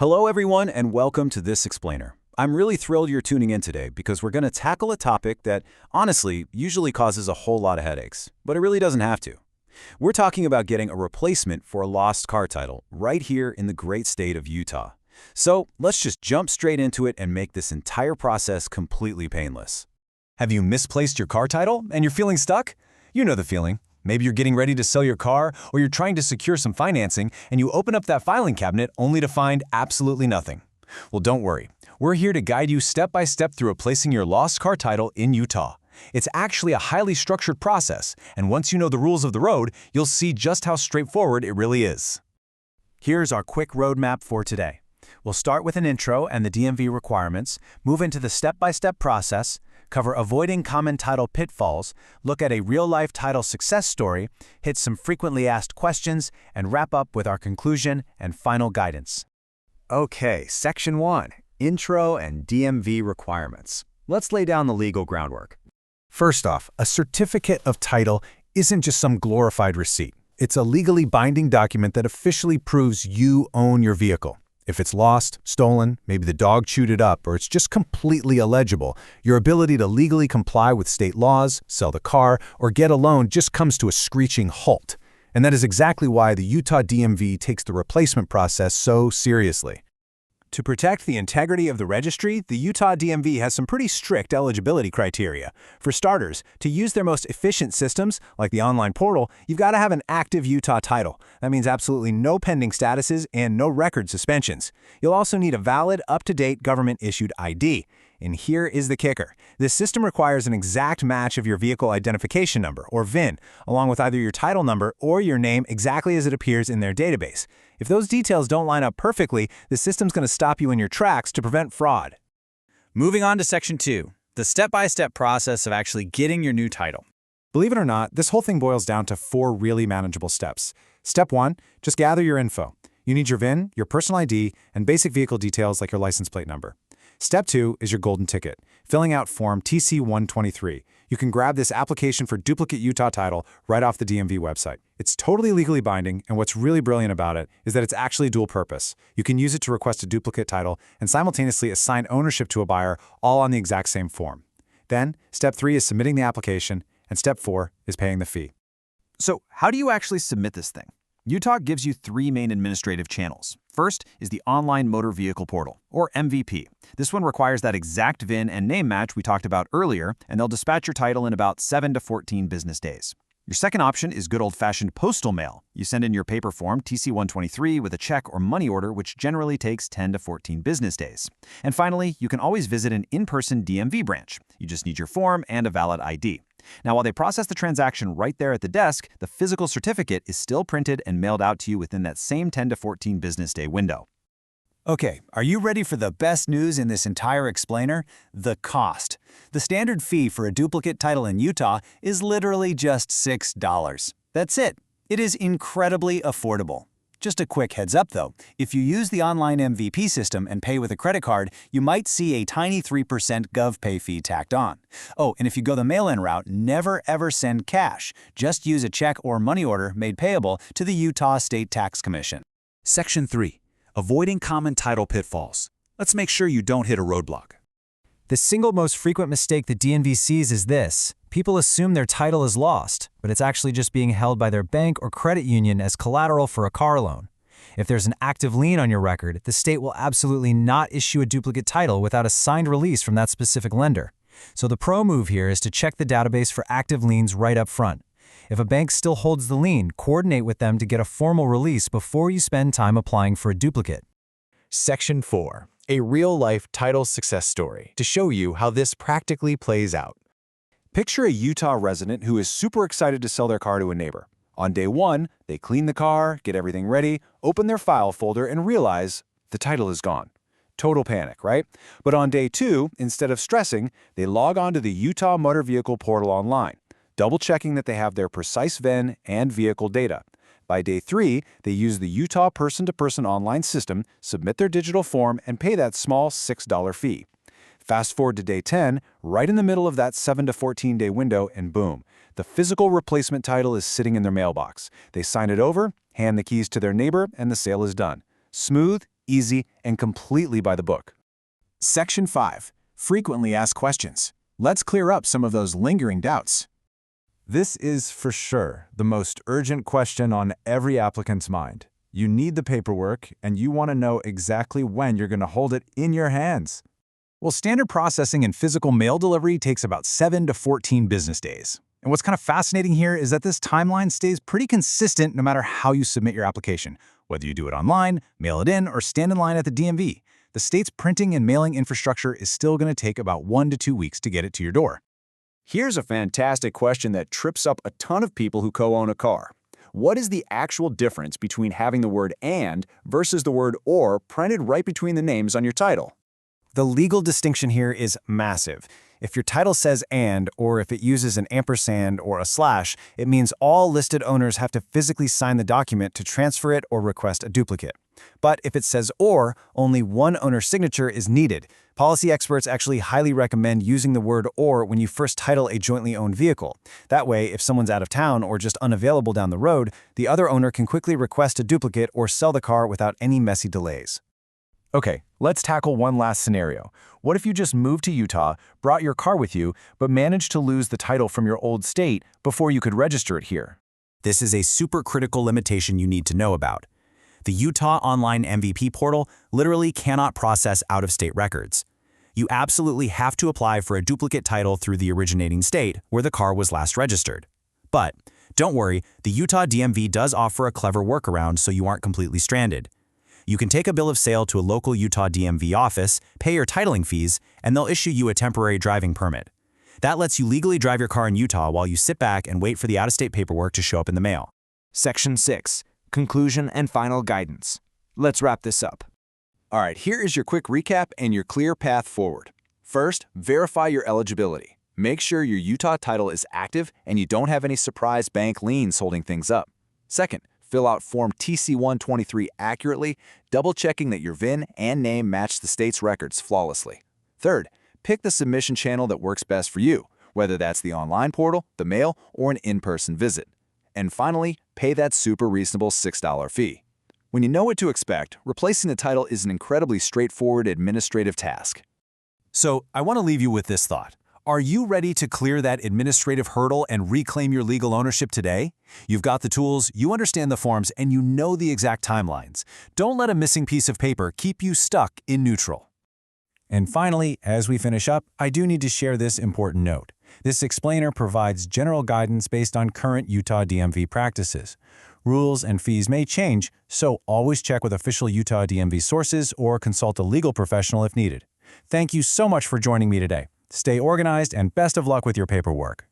Hello everyone and welcome to This Explainer. I'm really thrilled you're tuning in today because we're going to tackle a topic that, honestly, usually causes a whole lot of headaches, but it really doesn't have to. We're talking about getting a replacement for a lost car title right here in the great state of Utah. So let's just jump straight into it and make this entire process completely painless. Have you misplaced your car title and you're feeling stuck? You know the feeling. Maybe you're getting ready to sell your car or you're trying to secure some financing and you open up that filing cabinet only to find absolutely nothing. Well, don't worry. We're here to guide you step by step through replacing your lost car title in Utah. It's actually a highly structured process, and once you know the rules of the road, you'll see just how straightforward it really is. Here's our quick roadmap for today. We'll start with an intro and the DMV requirements, move into the step-by-step process, cover avoiding common title pitfalls, look at a real-life title success story, hit some frequently asked questions, and wrap up with our conclusion and final guidance. Okay, Section 1, Intro and DMV Requirements. Let's lay down the legal groundwork. First off, a certificate of title isn't just some glorified receipt. It's a legally binding document that officially proves you own your vehicle. If it's lost, stolen, maybe the dog chewed it up, or it's just completely illegible, your ability to legally comply with state laws, sell the car, or get a loan just comes to a screeching halt. And that is exactly why the Utah DMV takes the replacement process so seriously. To protect the integrity of the registry, the Utah DMV has some pretty strict eligibility criteria. For starters, to use their most efficient systems, like the online portal, you've got to have an active Utah title. That means absolutely no pending statuses and no record suspensions. You'll also need a valid, up-to-date government-issued ID. And here is the kicker. This system requires an exact match of your vehicle identification number, or VIN, along with either your title number or your name exactly as it appears in their database. If those details don't line up perfectly, the system's going to stop you in your tracks to prevent fraud. Moving on to Section 2, the step-by-step process of actually getting your new title. Believe it or not, this whole thing boils down to 4 really manageable steps. Step 1, just gather your info. You need your VIN, your personal ID, and basic vehicle details like your license plate number. Step 2 is your golden ticket, filling out Form TC-123. You can grab this application for duplicate Utah title right off the DMV website. It's totally legally binding, and what's really brilliant about it is that it's actually dual purpose. You can use it to request a duplicate title and simultaneously assign ownership to a buyer all on the exact same form. Then, Step 3 is submitting the application, and Step 4 is paying the fee. So, how do you actually submit this thing? Utah gives you 3 main administrative channels. First is the Online Motor Vehicle Portal, or MVP. This one requires that exact VIN and name match we talked about earlier, and they'll dispatch your title in about 7 to 14 business days. Your second option is good old-fashioned postal mail. You send in your paper form TC-123 with a check or money order, which generally takes 10 to 14 business days. And finally, you can always visit an in-person DMV branch. You just need your form and a valid ID. Now, while they process the transaction right there at the desk, the physical certificate is still printed and mailed out to you within that same 10 to 14 business day window. Okay, are you ready for the best news in this entire explainer? The cost. The standard fee for a duplicate title in Utah is literally just $6. That's it. It is incredibly affordable. Just a quick heads up though, if you use the online MVP system and pay with a credit card, you might see a tiny 3% GovPay fee tacked on. Oh, and if you go the mail-in route, never ever send cash. Just use a check or money order made payable to the Utah State Tax Commission. Section 3. Avoiding common title pitfalls. Let's make sure you don't hit a roadblock. The single most frequent mistake the DMV sees is this. People assume their title is lost, but it's actually just being held by their bank or credit union as collateral for a car loan. If there's an active lien on your record, the state will absolutely not issue a duplicate title without a signed release from that specific lender. So the pro move here is to check the database for active liens right up front. If a bank still holds the lien, coordinate with them to get a formal release before you spend time applying for a duplicate. Section 4, a real-life title success story to show you how this practically plays out. Picture a Utah resident who is super excited to sell their car to a neighbor. On day 1, they clean the car, get everything ready, open their file folder, and realize the title is gone. Total panic, right? But on day 2, instead of stressing, they log on to the Utah Motor Vehicle Portal online, double-checking that they have their precise VIN and vehicle data. By day 3, they use the Utah person-to-person online system, submit their digital form, and pay that small $6 fee. Fast forward to day 10, right in the middle of that 7 to 14-day window, and boom, the physical replacement title is sitting in their mailbox. They sign it over, hand the keys to their neighbor, and the sale is done. Smooth, easy, and completely by the book. Section 5. Frequently asked questions. Let's clear up some of those lingering doubts. This is for sure the most urgent question on every applicant's mind. You need the paperwork, and you want to know exactly when you're going to hold it in your hands. Well, standard processing and physical mail delivery takes about 7 to 14 business days. And what's kind of fascinating here is that this timeline stays pretty consistent no matter how you submit your application. Whether you do it online, mail it in, or stand in line at the DMV, the state's printing and mailing infrastructure is still going to take about 1 to 2 weeks to get it to your door. Here's a fantastic question that trips up a ton of people who co-own a car. What is the actual difference between having the word "and" versus the word "or" printed right between the names on your title? The legal distinction here is massive. If your title says "and," or if it uses an ampersand or a slash, it means all listed owners have to physically sign the document to transfer it or request a duplicate. But if it says "or," only one owner's signature is needed. Policy experts actually highly recommend using the word "or" when you first title a jointly owned vehicle. That way, if someone's out of town or just unavailable down the road, the other owner can quickly request a duplicate or sell the car without any messy delays. Okay, let's tackle one last scenario. What if you just moved to Utah, brought your car with you, but managed to lose the title from your old state before you could register it here? This is a super critical limitation you need to know about. The Utah Online MVP portal literally cannot process out-of-state records. You absolutely have to apply for a duplicate title through the originating state where the car was last registered. But don't worry, the Utah DMV does offer a clever workaround so you aren't completely stranded. You can take a bill of sale to a local Utah DMV office, pay your titling fees, and they'll issue you a temporary driving permit. That lets you legally drive your car in Utah while you sit back and wait for the out-of-state paperwork to show up in the mail. Section 6. Conclusion and final guidance. Let's wrap this up. All right, here is your quick recap and your clear path forward. First, verify your eligibility. Make sure your Utah title is active and you don't have any surprise bank liens holding things up. Second, fill out Form TC-123 accurately, double-checking that your VIN and name match the state's records flawlessly. Third, pick the submission channel that works best for you, whether that's the online portal, the mail, or an in-person visit. And finally, pay that super reasonable $6 fee. When you know what to expect, replacing the title is an incredibly straightforward administrative task. So I want to leave you with this thought. Are you ready to clear that administrative hurdle and reclaim your legal ownership today? You've got the tools, you understand the forms, and you know the exact timelines. Don't let a missing piece of paper keep you stuck in neutral. And finally, as we finish up, I do need to share this important note. This explainer provides general guidance based on current Utah DMV practices. Rules and fees may change, so always check with official Utah DMV sources or consult a legal professional if needed. Thank you so much for joining me today. Stay organized and best of luck with your paperwork.